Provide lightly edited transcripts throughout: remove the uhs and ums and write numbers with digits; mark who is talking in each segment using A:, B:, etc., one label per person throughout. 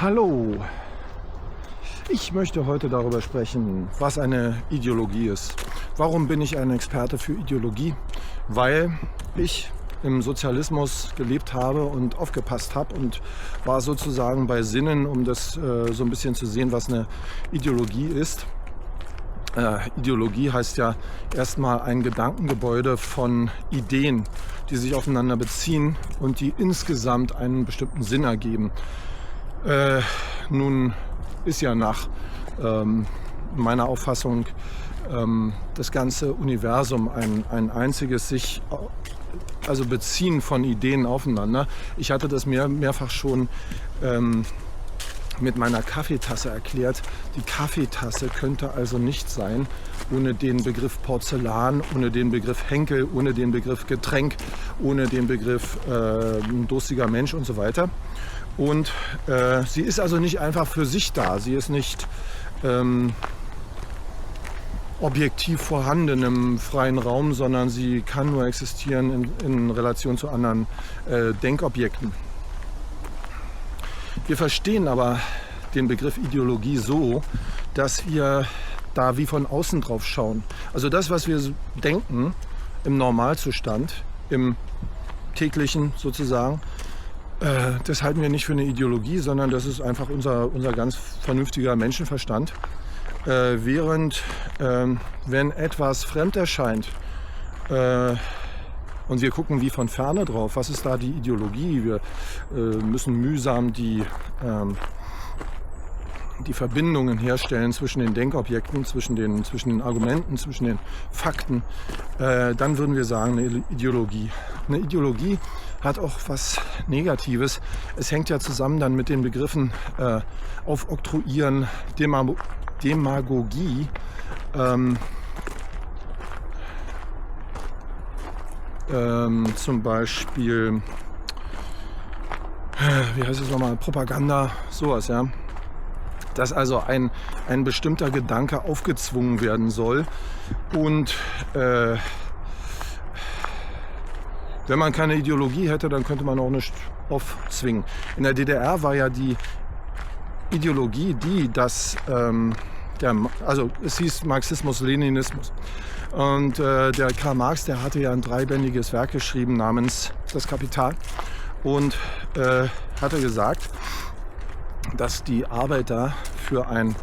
A: Hallo, ich möchte heute darüber sprechen, was eine Ideologie ist. Warum bin ich ein Experte für Ideologie? Weil ich im Sozialismus gelebt habe und aufgepasst habe und war sozusagen bei Sinnen, um das so ein bisschen zu sehen, was eine Ideologie ist. Ideologie heißt ja erstmal ein Gedankengebäude von Ideen, die sich aufeinander beziehen und die insgesamt einen bestimmten Sinn ergeben. Nun ist ja nach meiner Auffassung das ganze Universum ein einziges sich also Beziehen von Ideen aufeinander. Ich hatte das mehrfach schon mit meiner Kaffeetasse erklärt. Die Kaffeetasse könnte also nicht sein ohne den Begriff Porzellan, ohne den Begriff Henkel, ohne den Begriff Getränk, ohne den Begriff durstiger Mensch und so weiter. Und sie ist also nicht einfach für sich da. Sie ist nicht objektiv vorhanden im freien Raum, sondern sie kann nur existieren in Relation zu anderen Denkobjekten. Wir verstehen aber den Begriff Ideologie so, dass wir da wie von außen drauf schauen. Also das, was wir denken im Normalzustand, im täglichen sozusagen, das halten wir nicht für eine Ideologie, sondern das ist einfach unser ganz vernünftiger Menschenverstand. Während wenn etwas fremd erscheint und wir gucken wie von Ferne drauf, was ist da die Ideologie? Wir müssen mühsam die Verbindungen herstellen zwischen den Denkobjekten, zwischen den Argumenten, zwischen den Fakten. Dann würden wir sagen, eine Ideologie. Eine Ideologie hat auch was Negatives. Es hängt ja zusammen dann mit den Begriffen aufoktroyieren, Demagogie, zum Beispiel, wie heißt es nochmal, Propaganda, sowas, ja. Dass also ein bestimmter Gedanke aufgezwungen werden soll. Und wenn man keine Ideologie hätte, dann könnte man auch nicht aufzwingen. In der DDR war ja die Ideologie dass also es hieß Marxismus-Leninismus. Und der Karl Marx, der hatte ja ein 3-bändiges Werk geschrieben namens Das Kapital. Und hatte gesagt, dass die Arbeiter für ein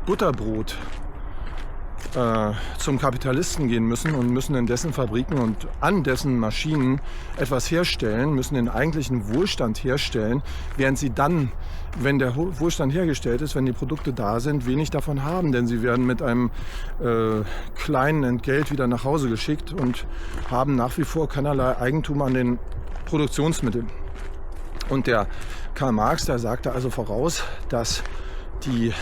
A: Butterbrot zum Kapitalisten gehen müssen und müssen in dessen Fabriken und an dessen Maschinen etwas herstellen, müssen den eigentlichen Wohlstand herstellen, während sie dann, wenn der Wohlstand hergestellt ist, wenn die Produkte da sind, wenig davon haben, denn sie werden mit einem kleinen Entgelt wieder nach Hause geschickt und haben nach wie vor keinerlei Eigentum an den Produktionsmitteln. Und der Karl Marx, der sagte also voraus, dass die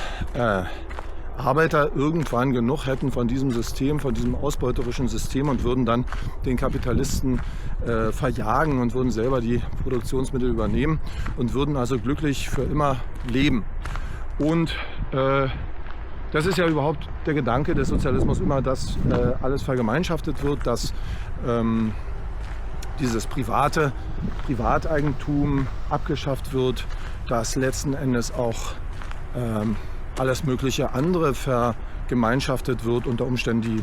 A: Arbeiter irgendwann genug hätten von diesem System, von diesem ausbeuterischen System und würden dann den Kapitalisten verjagen und würden selber die Produktionsmittel übernehmen und würden also glücklich für immer leben. Und das ist ja überhaupt der Gedanke des Sozialismus immer, dass alles vergemeinschaftet wird, dass dieses Privateigentum abgeschafft wird, dass letzten Endes auch alles mögliche andere vergemeinschaftet wird, unter Umständen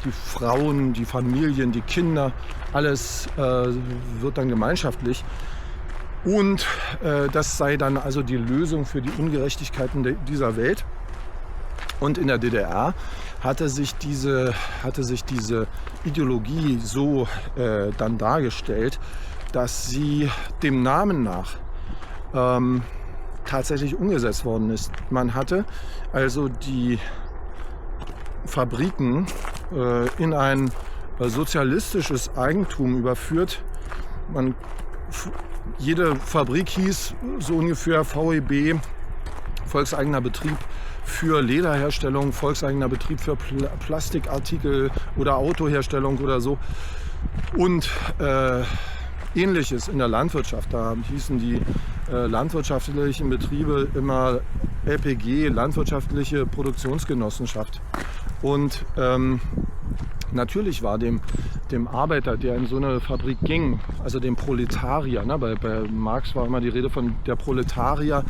A: die Frauen, die Familien, die Kinder, alles wird dann gemeinschaftlich. Und das sei dann also die Lösung für die Ungerechtigkeiten dieser Welt. Und in der DDR hatte sich diese Ideologie so dann dargestellt, dass sie dem Namen nach tatsächlich umgesetzt worden ist. Man hatte also die Fabriken in ein sozialistisches Eigentum überführt. Jede Fabrik hieß so ungefähr VEB, volkseigener Betrieb für Lederherstellung, volkseigener Betrieb für Plastikartikel oder Autoherstellung oder so. Und Ähnliches in der Landwirtschaft. Da hießen die landwirtschaftlichen Betriebe immer LPG, landwirtschaftliche Produktionsgenossenschaft. Und natürlich war dem dem Arbeiter, der in so eine Fabrik ging, also dem Proletarier, ne? Bei Marx war immer die Rede von der Proletarier,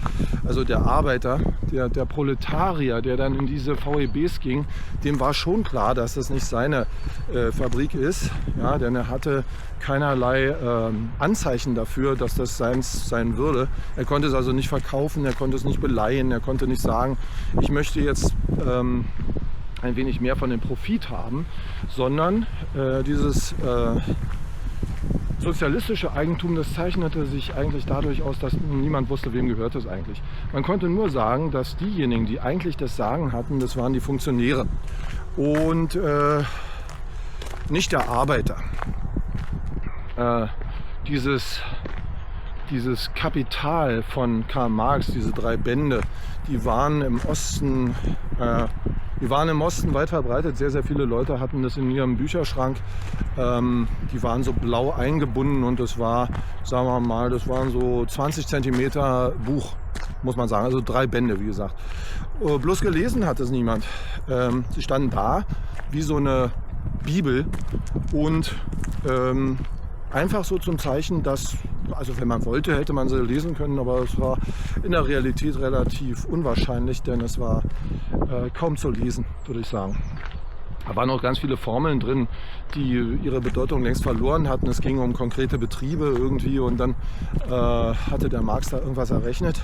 A: also der Arbeiter, der Proletarier, der dann in diese VEBs ging, dem war schon klar, dass das nicht seine Fabrik ist, ja? Denn er hatte keinerlei Anzeichen dafür, dass das seins sein würde. Er konnte es also nicht verkaufen, er konnte es nicht beleihen, er konnte nicht sagen, ich möchte jetzt ein wenig mehr von dem Profit haben, sondern dieses sozialistische Eigentum, das zeichnete sich eigentlich dadurch aus, dass niemand wusste, wem gehört es eigentlich. Man konnte nur sagen, dass diejenigen, die eigentlich das Sagen hatten, das waren die Funktionäre und nicht der Arbeiter. Dieses Kapital von Karl Marx, diese 3 Bände, die waren im Osten weit verbreitet. Sehr, sehr viele Leute hatten das in ihrem Bücherschrank. Die waren so blau eingebunden und das war, sagen wir mal, das waren so 20 Zentimeter Buch, muss man sagen. Also 3 Bände, wie gesagt. Bloß gelesen hat es niemand. Sie standen da wie so eine Bibel und einfach so zum Zeichen, dass, also wenn man wollte, hätte man sie lesen können, aber es war in der Realität relativ unwahrscheinlich, denn es war kaum zu lesen, würde ich sagen. Da waren auch ganz viele Formeln drin, die ihre Bedeutung längst verloren hatten. Es ging um konkrete Betriebe irgendwie und dann hatte der Marx da irgendwas errechnet.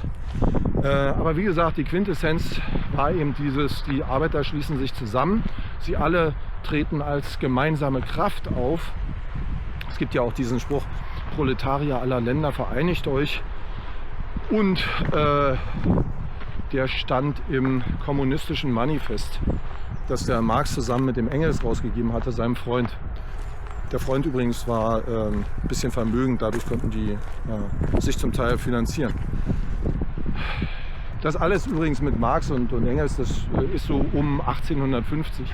A: Aber wie gesagt, die Quintessenz war eben dieses, die Arbeiter schließen sich zusammen, sie alle treten als gemeinsame Kraft auf. Es gibt ja auch diesen Spruch, Proletarier aller Länder, vereinigt euch. Und der stand im kommunistischen Manifest, das der Marx zusammen mit dem Engels rausgegeben hatte, seinem Freund. Der Freund übrigens war ein bisschen vermögend, dadurch konnten die sich zum Teil finanzieren. Das alles übrigens mit Marx und Engels, das ist so um 1850.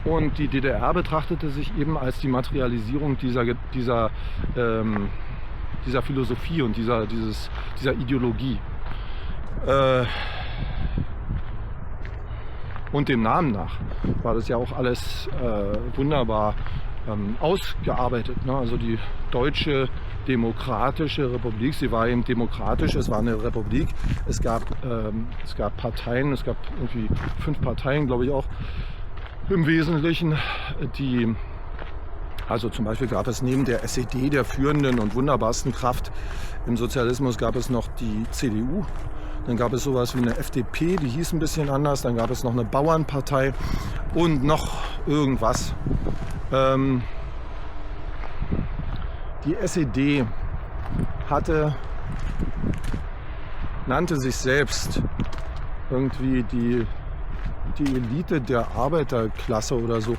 A: Und die DDR betrachtete sich eben als die Materialisierung dieser Philosophie und dieser Ideologie. Und dem Namen nach war das ja auch alles wunderbar ausgearbeitet. Ne? Also die Deutsche Demokratische Republik, sie war eben demokratisch, es war eine Republik. Es gab Parteien, es gab irgendwie 5 Parteien, glaube ich auch. Im Wesentlichen, also zum Beispiel gab es neben der SED, der führenden und wunderbarsten Kraft im Sozialismus, gab es noch die CDU. Dann gab es sowas wie eine FDP, die hieß ein bisschen anders. Dann gab es noch eine Bauernpartei und noch irgendwas. Die SED nannte sich selbst irgendwie die Elite der Arbeiterklasse oder so.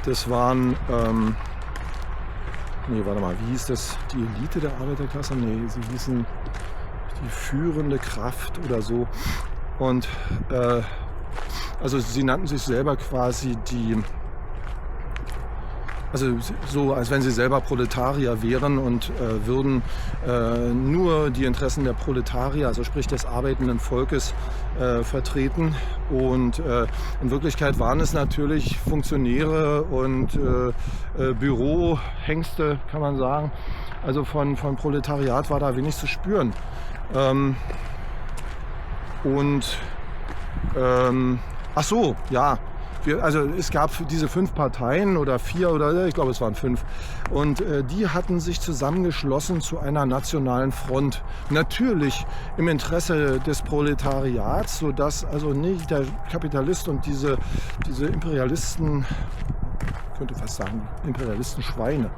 A: Das waren, warte mal, wie hieß das? Die Elite der Arbeiterklasse? Nee, sie hießen die führende Kraft oder so. Und also sie nannten sich selber quasi also so, als wenn sie selber Proletarier wären und würden nur die Interessen der Proletarier, also sprich des arbeitenden Volkes, vertreten. Und in Wirklichkeit waren es natürlich Funktionäre und Bürohengste, kann man sagen. Also von Proletariat war da wenig zu spüren. Ach so, ja. Also es gab diese 5 Parteien oder 4 oder ich glaube es waren 5 und die hatten sich zusammengeschlossen zu einer nationalen Front. Natürlich im Interesse des Proletariats, sodass also nicht der Kapitalist und diese Imperialisten, ich könnte fast sagen Imperialistenschweine,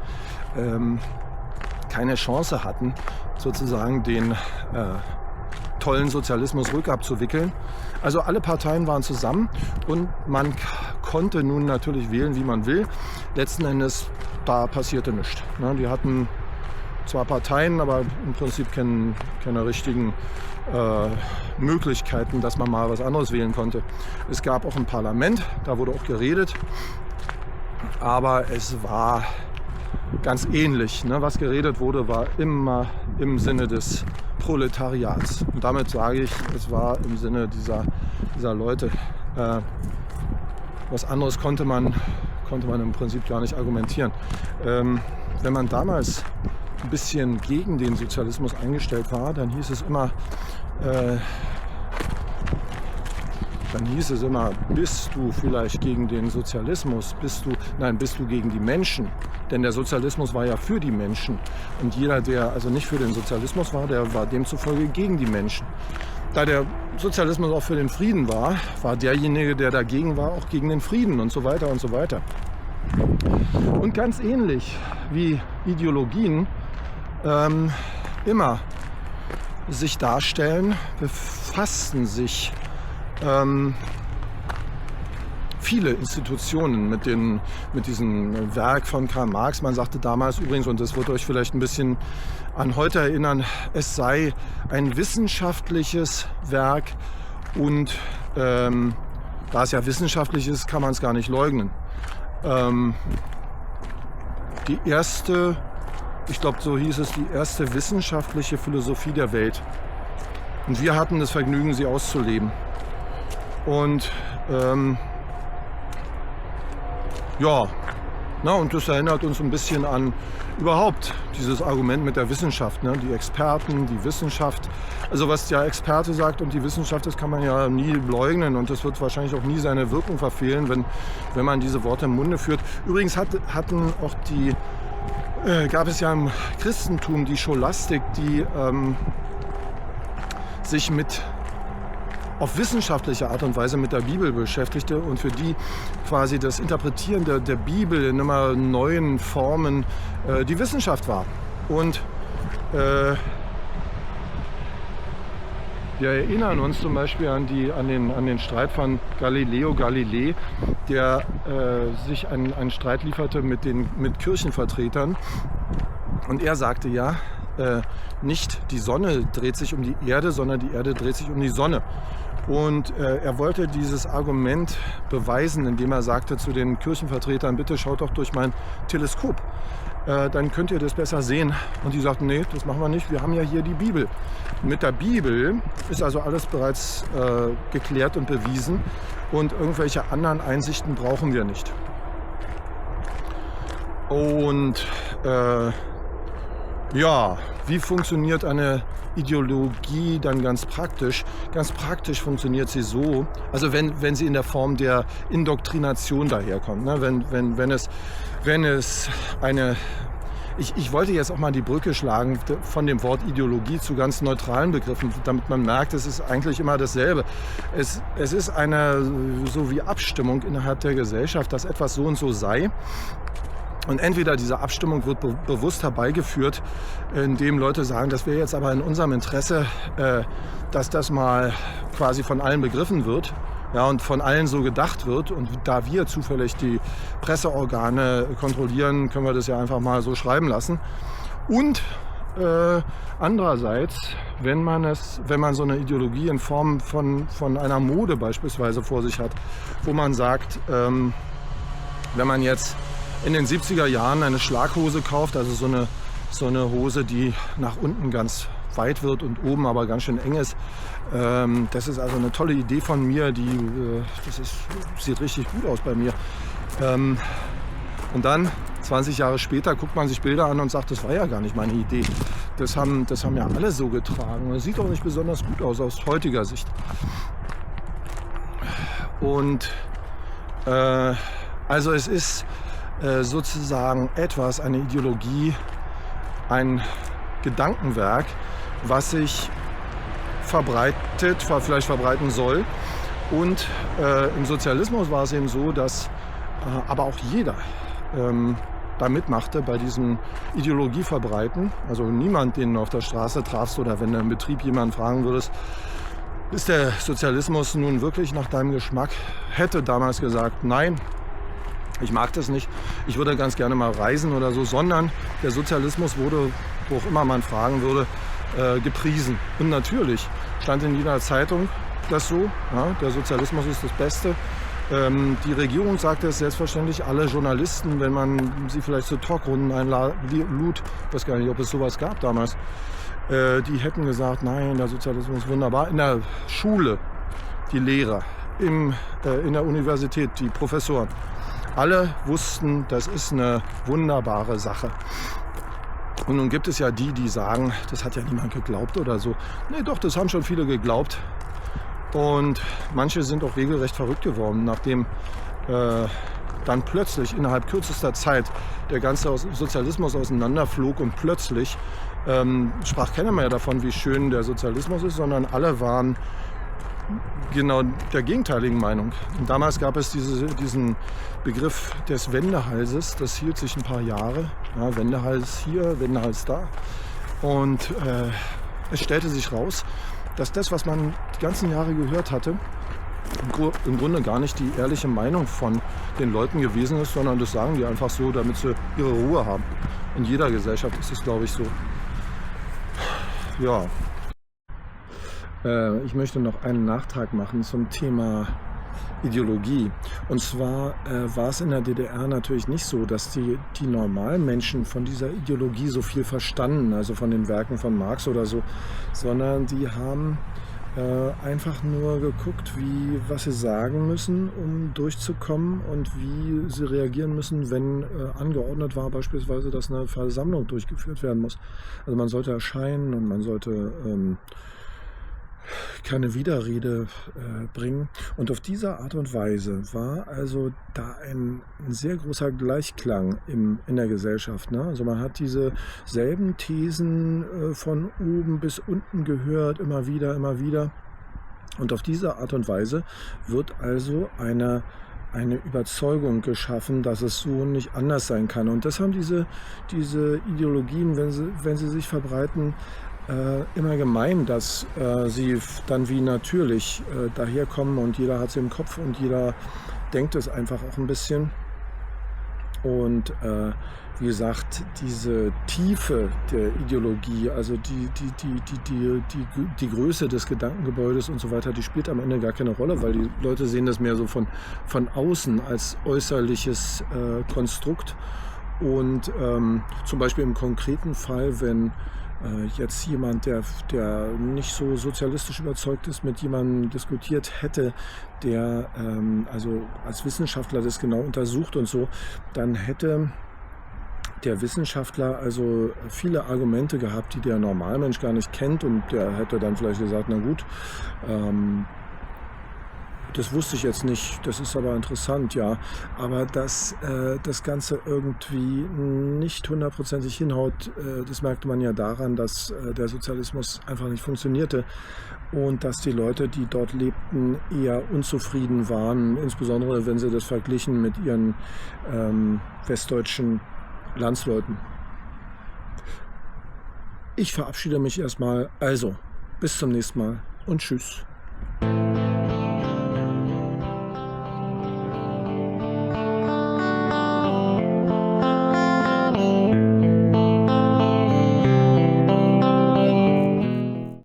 A: keine Chance hatten, sozusagen den tollen Sozialismus rückabzuwickeln. Also alle Parteien waren zusammen und man konnte nun natürlich wählen, wie man will. Letzten Endes, da passierte nichts. Die hatten zwar Parteien, aber im Prinzip keine richtigen Möglichkeiten, dass man mal was anderes wählen konnte. Es gab auch ein Parlament, da wurde auch geredet, aber es war ganz ähnlich. Was geredet wurde, war immer im Sinne des Proletariats. Und damit sage ich, es war im Sinne dieser Leute, Was anderes konnte man im Prinzip gar nicht argumentieren. Wenn man damals ein bisschen gegen den Sozialismus eingestellt war, dann hieß es immer, bist du vielleicht gegen den Sozialismus? Bist du gegen die Menschen? Denn der Sozialismus war ja für die Menschen. Und jeder, der also nicht für den Sozialismus war, der war demzufolge gegen die Menschen. Da der Sozialismus auch für den Frieden war, war derjenige, der dagegen war, auch gegen den Frieden und so weiter und so weiter. Und ganz ähnlich wie Ideologien immer sich darstellen, befassten sich viele Institutionen mit diesem Werk von Karl Marx. Man sagte damals übrigens, und das wird euch vielleicht ein bisschen an heute erinnern, es sei ein wissenschaftliches Werk und da es ja wissenschaftlich ist, kann man es gar nicht leugnen. Die erste, ich glaube so hieß es, die erste wissenschaftliche Philosophie der Welt. Und wir hatten das Vergnügen, sie auszuleben. Und und das erinnert uns ein bisschen an überhaupt dieses Argument mit der Wissenschaft, ne? Die Experten, die Wissenschaft. Also was der Experte sagt und die Wissenschaft, das kann man ja nie leugnen und das wird wahrscheinlich auch nie seine Wirkung verfehlen, wenn man diese Worte im Munde führt. Übrigens gab es ja im Christentum die Scholastik, die sich auf wissenschaftliche Art und Weise mit der Bibel beschäftigte und für die quasi das Interpretieren der Bibel in immer neuen Formen die Wissenschaft war. Und wir erinnern uns zum Beispiel an den Streit von Galileo Galilei, der sich einen Streit lieferte mit Kirchenvertretern. Und er sagte ja, nicht die Sonne dreht sich um die Erde, sondern die Erde dreht sich um die Sonne. Und er wollte dieses Argument beweisen, indem er sagte zu den Kirchenvertretern, bitte schaut doch durch mein Teleskop, dann könnt ihr das besser sehen. Und die sagten, nee, das machen wir nicht, wir haben ja hier die Bibel. Mit der Bibel ist also alles bereits geklärt und bewiesen und irgendwelche anderen Einsichten brauchen wir nicht. Und wie funktioniert eine Ideologie dann ganz praktisch? Ganz praktisch funktioniert sie so, also wenn sie in der Form der Indoktrination daherkommt, ne? Wenn es eine... Ich wollte jetzt auch mal die Brücke schlagen von dem Wort Ideologie zu ganz neutralen Begriffen, damit man merkt, es ist eigentlich immer dasselbe. Es ist eine so wie Abstimmung innerhalb der Gesellschaft, dass etwas so und so sei. Und entweder diese Abstimmung wird bewusst herbeigeführt, indem Leute sagen, das wäre jetzt aber in unserem Interesse, dass das mal quasi von allen begriffen wird, ja, und von allen so gedacht wird. Und da wir zufällig die Presseorgane kontrollieren, können wir das ja einfach mal so schreiben lassen. Und andererseits, wenn man so eine Ideologie in Form von einer Mode beispielsweise vor sich hat, wo man sagt, wenn man jetzt in den 70er Jahren eine Schlaghose kauft, also so eine Hose, die nach unten ganz weit wird und oben aber ganz schön eng ist. Das ist also eine tolle Idee von mir, sieht richtig gut aus bei mir. Und dann, 20 Jahre später, guckt man sich Bilder an und sagt, das war ja gar nicht meine Idee. Das haben ja alle so getragen. Das sieht auch nicht besonders gut aus heutiger Sicht. Und also es ist sozusagen eine Ideologie, ein Gedankenwerk, was sich vielleicht verbreiten soll. Und im Sozialismus war es eben so, dass aber auch jeder da mitmachte bei diesem Ideologieverbreiten. Also niemand, den du auf der Straße trafst oder wenn du im Betrieb jemanden fragen würdest, ist der Sozialismus nun wirklich nach deinem Geschmack, hätte damals gesagt, nein, ich mag das nicht, ich würde ganz gerne mal reisen oder so, sondern der Sozialismus wurde, wo auch immer man fragen würde, gepriesen. Und natürlich stand in jeder Zeitung das so, ja, der Sozialismus ist das Beste. Die Regierung sagte es selbstverständlich, alle Journalisten, wenn man sie vielleicht zu Talkrunden einlud, ich weiß gar nicht, ob es sowas gab damals, die hätten gesagt, nein, der Sozialismus ist wunderbar. In der Schule, die Lehrer, in der Universität, die Professoren, alle wussten, das ist eine wunderbare Sache. Und nun gibt es ja die sagen, das hat ja niemand geglaubt oder so. Nee, doch, das haben schon viele geglaubt. Und manche sind auch regelrecht verrückt geworden, nachdem dann plötzlich innerhalb kürzester Zeit der ganze Sozialismus auseinanderflog und plötzlich sprach keiner mehr davon, wie schön der Sozialismus ist, sondern alle waren genau der gegenteiligen Meinung. Und damals gab es diesen Begriff des Wendehalses, das hielt sich ein paar Jahre. Ja, Wendehals hier, Wendehals da. Und es stellte sich raus, dass das, was man die ganzen Jahre gehört hatte, im Grunde gar nicht die ehrliche Meinung von den Leuten gewesen ist, sondern das sagen die einfach so, damit sie ihre Ruhe haben. In jeder Gesellschaft ist es, glaube ich, so. Ja. Ich möchte noch einen Nachtrag machen zum Thema Ideologie. Und zwar war es in der DDR natürlich nicht so, dass die normalen Menschen von dieser Ideologie so viel verstanden, also von den Werken von Marx oder so, sondern die haben einfach nur geguckt, was sie sagen müssen, um durchzukommen und wie sie reagieren müssen, wenn angeordnet war beispielsweise, dass eine Versammlung durchgeführt werden muss. Also man sollte erscheinen und man sollte keine Widerrede bringen. Und auf diese Art und Weise war also da ein sehr großer Gleichklang in der Gesellschaft. Ne? Also man hat diese selben Thesen von oben bis unten gehört, immer wieder, immer wieder. Und auf diese Art und Weise wird also eine Überzeugung geschaffen, dass es so nicht anders sein kann. Und das haben diese Ideologien, wenn sie sich verbreiten, immer gemein, dass sie dann wie natürlich daherkommen und jeder hat sie im Kopf und jeder denkt es einfach auch ein bisschen. Und wie gesagt, diese Tiefe der Ideologie, also die Größe des Gedankengebäudes und so weiter, die spielt am Ende gar keine Rolle, weil die Leute sehen das mehr so von außen als äußerliches Konstrukt. Und zum Beispiel im konkreten Fall, wenn jetzt jemand, der nicht so sozialistisch überzeugt ist, mit jemandem diskutiert hätte, der also als Wissenschaftler das genau untersucht und so, dann hätte der Wissenschaftler also viele Argumente gehabt, die der Normalmensch gar nicht kennt, und der hätte dann vielleicht gesagt, na gut, das wusste ich jetzt nicht, das ist aber interessant, ja. Aber dass das Ganze irgendwie nicht hundertprozentig hinhaut, das merkte man ja daran, dass der Sozialismus einfach nicht funktionierte und dass die Leute, die dort lebten, eher unzufrieden waren, insbesondere wenn sie das verglichen mit ihren westdeutschen Landsleuten. Ich verabschiede mich erstmal, also bis zum nächsten Mal und tschüss.